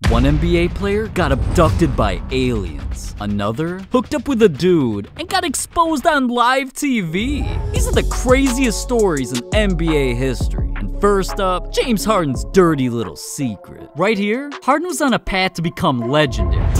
One NBA player got abducted by aliens. Another hooked up with a dude and got exposed on live TV. These are the craziest stories in NBA history. And first up, James Harden's dirty little secret. Right here, Harden was on a path to become legendary.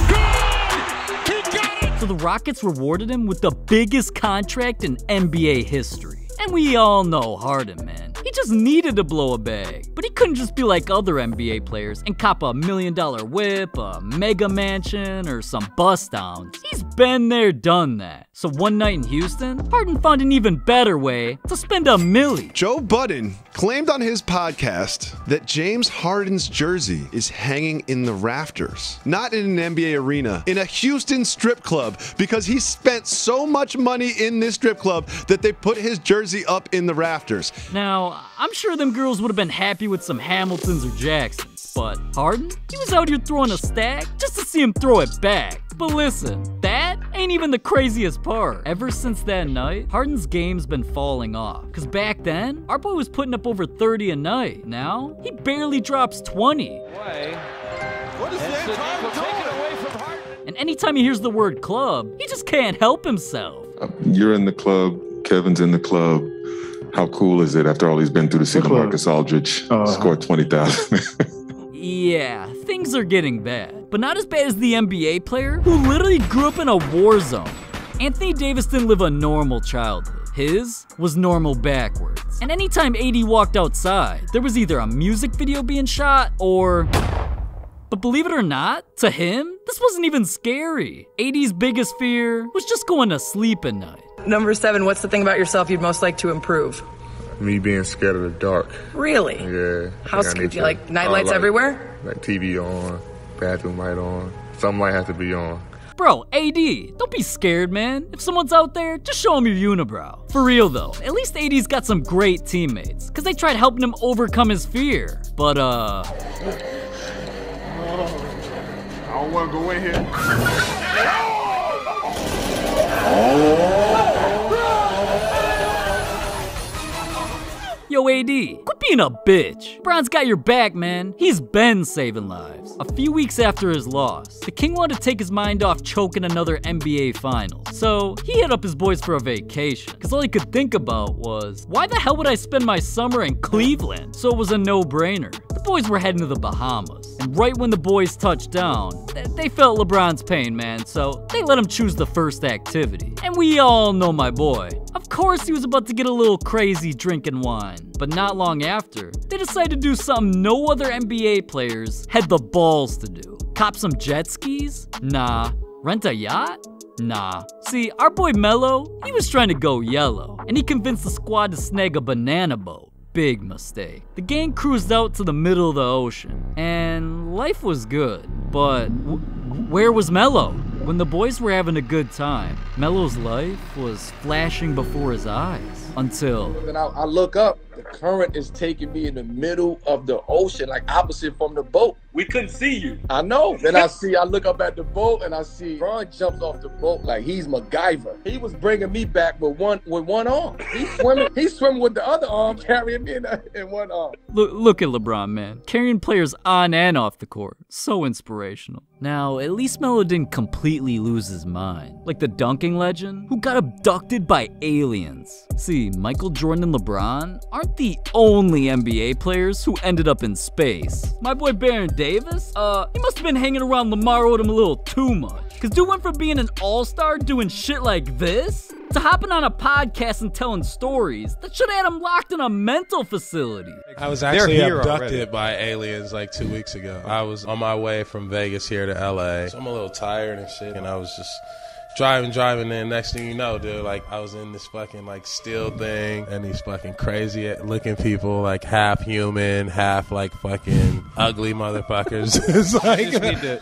So the Rockets rewarded him with the biggest contract in NBA history. And we all know Harden, man. He just needed to blow a bag. But he couldn't just be like other NBA players and cop a $1 million whip, a mega mansion, or some bust downs. He's been there, done that. So one night in Houston, Harden found an even better way to spend $1 million. Joe Budden claimed on his podcast that James Harden's jersey is hanging in the rafters. Not in an NBA arena, in a Houston strip club, because he spent so much money in this strip club that they put his jersey up in the rafters. Now, I'm sure them girls would have been happy with some Hamiltons or Jacksons, but Harden, he was out here throwing a stack just to see him throw it back. But listen, that ain't even the craziest part. Ever since that night, Harden's game's been falling off. Cause back then, our boy was putting up over 30 a night. Now, he barely drops 20. What is that? Take it away from Harden. And anytime he hears the word club, he just can't help himself. You're in the club, Kevin's in the club. How cool is it after all he's been through to see LaMarcus Aldridge score 20,000? Yeah, things are getting bad. But not as bad as the NBA player who literally grew up in a war zone. Anthony Davis didn't live a normal childhood. His was normal backwards. And anytime AD walked outside, there was either a music video being shot or... But believe it or not, to him, this wasn't even scary. AD's biggest fear was just going to sleep at night. Number 7, what's the thing about yourself you'd most like to improve? Me being scared of the dark. Really? Yeah. How scared? Do you like night lights everywhere? Like TV on, bathroom light on. Something might have to be on. Bro, AD, don't be scared, man. If someone's out there, just show him your unibrow. For real though, at least AD's got some great teammates, cause they tried helping him overcome his fear. But I don't wanna go in here. Yo, AD, quit being a bitch. LeBron's got your back, man. He's been saving lives. A few weeks after his loss, the King wanted to take his mind off choking another NBA Finals. So he hit up his boys for a vacation, because all he could think about was, why the hell would I spend my summer in Cleveland? So it was a no-brainer. The boys were heading to the Bahamas. And right when the boys touched down, they felt LeBron's pain, man, so they let him choose the first activity. And we all know my boy. Of course he was about to get a little crazy drinking wine. But not long after, they decided to do something no other NBA players had the balls to do. Cop some jet skis? Nah. Rent a yacht? Nah. See, our boy Melo, he was trying to go yellow, and he convinced the squad to snag a banana boat. Big mistake. The gang cruised out to the middle of the ocean, and life was good. But where was Melo? When the boys were having a good time, Melo's life was flashing before his eyes until... Then I look up, the current is taking me in the middle of the ocean, like opposite from the boat. We couldn't see you. I know. Then I look up at the boat and I see Ron jumps off the boat like he's MacGyver. He was bringing me back with one arm. He's swimming with the other arm, carrying me in one arm. Look at LeBron, man. Carrying players on and off the court. So inspirational. Now, at least Melo didn't completely lose his mind. Like the dunking legend who got abducted by aliens. See, Michael Jordan and LeBron aren't the only NBA players who ended up in space. My boy Baron Davis, he must have been hanging around Lamar Odom a little too much. Cause dude went from being an all-star doing shit like this to hopping on a podcast and telling stories that should have had him locked in a mental facility. I was actually abducted by aliens like 2 weeks ago. I was on my way from Vegas here to LA. So I'm a little tired and shit, and I was just driving, and next thing you know, dude, like I was in this fucking like steel thing, and these fucking crazy looking people, like half human, half like fucking ugly motherfuckers. It's like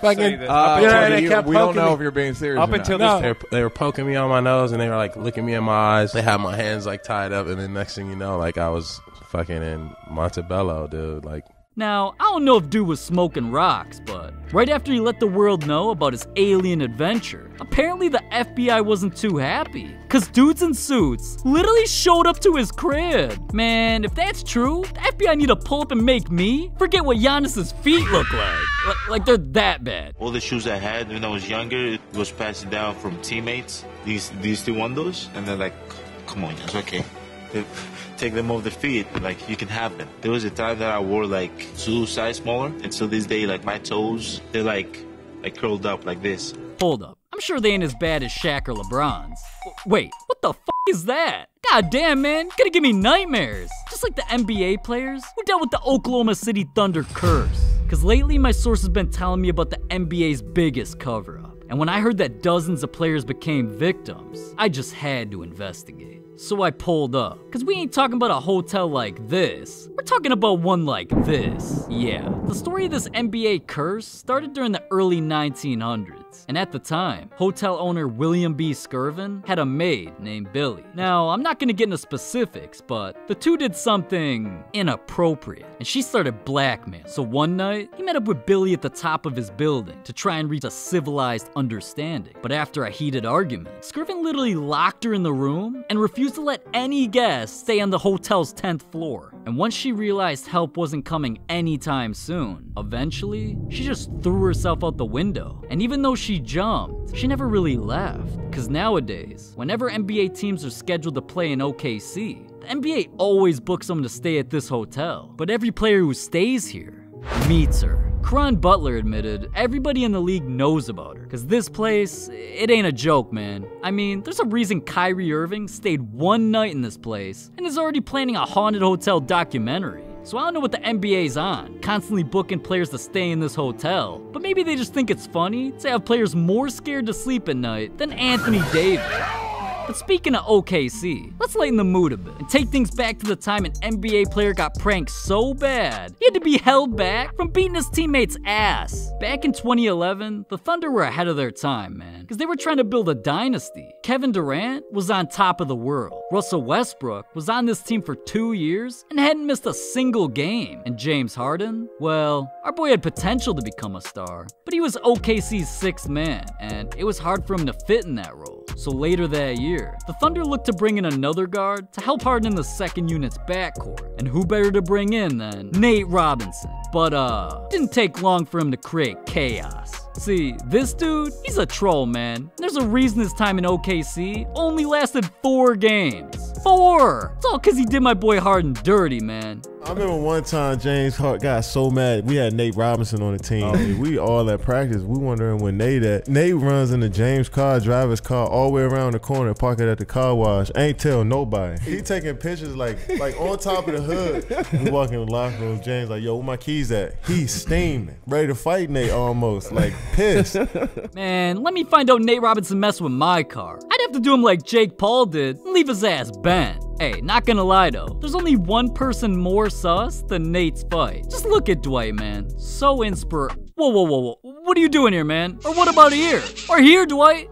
fucking, we don't know if you're being serious. Up until this, they were poking me on my nose, and they were like looking me in my eyes. They had my hands like tied up, and then next thing you know, like I was fucking in Montebello, dude, like Now, I don't know if dude was smoking rocks, but right after he let the world know about his alien adventure, apparently the FBI wasn't too happy, cause dudes in suits literally showed up to his crib. Man, if that's true, the FBI need to pull up and make me forget what Giannis's feet look like. Like they're that bad. All the shoes I had when I was younger, it was passed down from teammates. These still want those? And they're like, come on, it's okay. Take them off the feet, like you can have them. There was a time that I wore like 2 size smaller, and so this day, like my toes, they're like curled up like this. Hold up, I'm sure they ain't as bad as Shaq or LeBron's. Wait, what the f is that? God damn, man, gonna give me nightmares. Just like the NBA players who dealt with the Oklahoma City Thunder curse. Cause lately my source has been telling me about the NBA's biggest cover-up. And when I heard that dozens of players became victims, I just had to investigate. So I pulled up, cause we ain't talking about a hotel like this. We're talking about one like this. Yeah, the story of this NBA curse started during the early 1900s. And at the time, hotel owner William B. Skirvin had a maid named Billy. Now, I'm not gonna get into specifics, but the two did something inappropriate, and she started blackmail. So one night, he met up with Billy at the top of his building to try and reach a civilized understanding. But after a heated argument, Skirvin literally locked her in the room and refused to let any guest stay on the hotel's 10th floor. And once she realized help wasn't coming anytime soon, eventually, she just threw herself out the window. And even though she jumped, she never really left. Cause nowadays, whenever NBA teams are scheduled to play in OKC, the NBA always books someone to stay at this hotel. But every player who stays here meets her. Caron Butler admitted everybody in the league knows about her, cause this place, it ain't a joke, man. I mean, there's a reason Kyrie Irving stayed one night in this place and is already planning a haunted hotel documentary. So I don't know what the NBA's on, constantly booking players to stay in this hotel, but maybe they just think it's funny to have players more scared to sleep at night than Anthony Davis. But speaking of OKC, let's lighten the mood a bit and take things back to the time an NBA player got pranked so bad, he had to be held back from beating his teammates' ass. Back in 2011, the Thunder were ahead of their time, man, because they were trying to build a dynasty. Kevin Durant was on top of the world. Russell Westbrook was on this team for 2 years and hadn't missed a single game. And James Harden, well, our boy had potential to become a star, but he was OKC's 6th man, and it was hard for him to fit in that role. So later that year, the Thunder looked to bring in another guard to help Harden in the second unit's backcourt. And who better to bring in than Nate Robinson? But didn't take long for him to create chaos. See, this dude, he's a troll, man. There's a reason his time in OKC only lasted 4 games. 4! It's all cause he did my boy Harden dirty, man. I remember one time James got so mad. We had Nate Robinson on the team. We all at practice. We wondering when Nate at. Nate runs into James' car, drive his car all the way around the corner, park it at the car wash. Ain't tell nobody. He taking pictures like on top of the hood. We walk in the locker room. James like, yo, where my keys at? He's steaming, ready to fight Nate almost, like pissed. Man, let me find out Nate Robinson messed with my car. I'd have to do him like Jake Paul did and leave his ass bent. Hey, not gonna lie though, there's only one person more sus than Nate's fight. Just look at Dwight, man. So Whoa. What are you doing here, man? Or what about here? Or here, Dwight?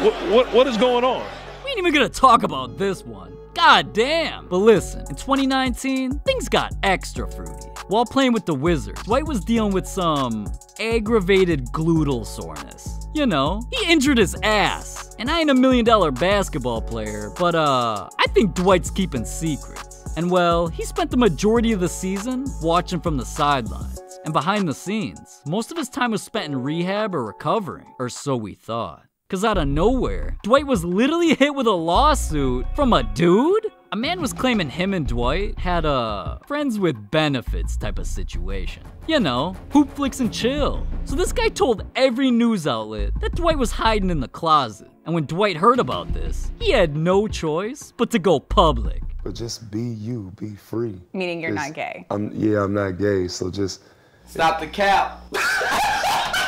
What is going on? We ain't even gonna talk about this one. God damn. But listen, in 2019, things got extra fruity. While playing with the Wizards, Dwight was dealing with some aggravated gluteal soreness. You know, he injured his ass. And I ain't $1 million basketball player, but I think Dwight's keeping secrets. And well, he spent the majority of the season watching from the sidelines. And behind the scenes, most of his time was spent in rehab or recovering, or so we thought. Cause out of nowhere, Dwight was literally hit with a lawsuit from a dude? A man was claiming him and Dwight had a friends with benefits type of situation. You know, HoopFlix and chill. So this guy told every news outlet that Dwight was hiding in the closet. And when Dwight heard about this, he had no choice but to go public. But just be you, be free. Meaning you're not gay. I'm not gay, so just... Stop the cap.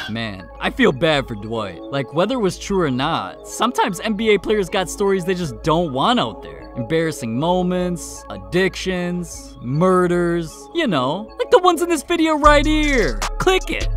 Man, I feel bad for Dwight. Like, whether it was true or not, sometimes NBA players got stories they just don't want out there. Embarrassing moments, addictions, murders, you know, like the ones in this video right here. Click it.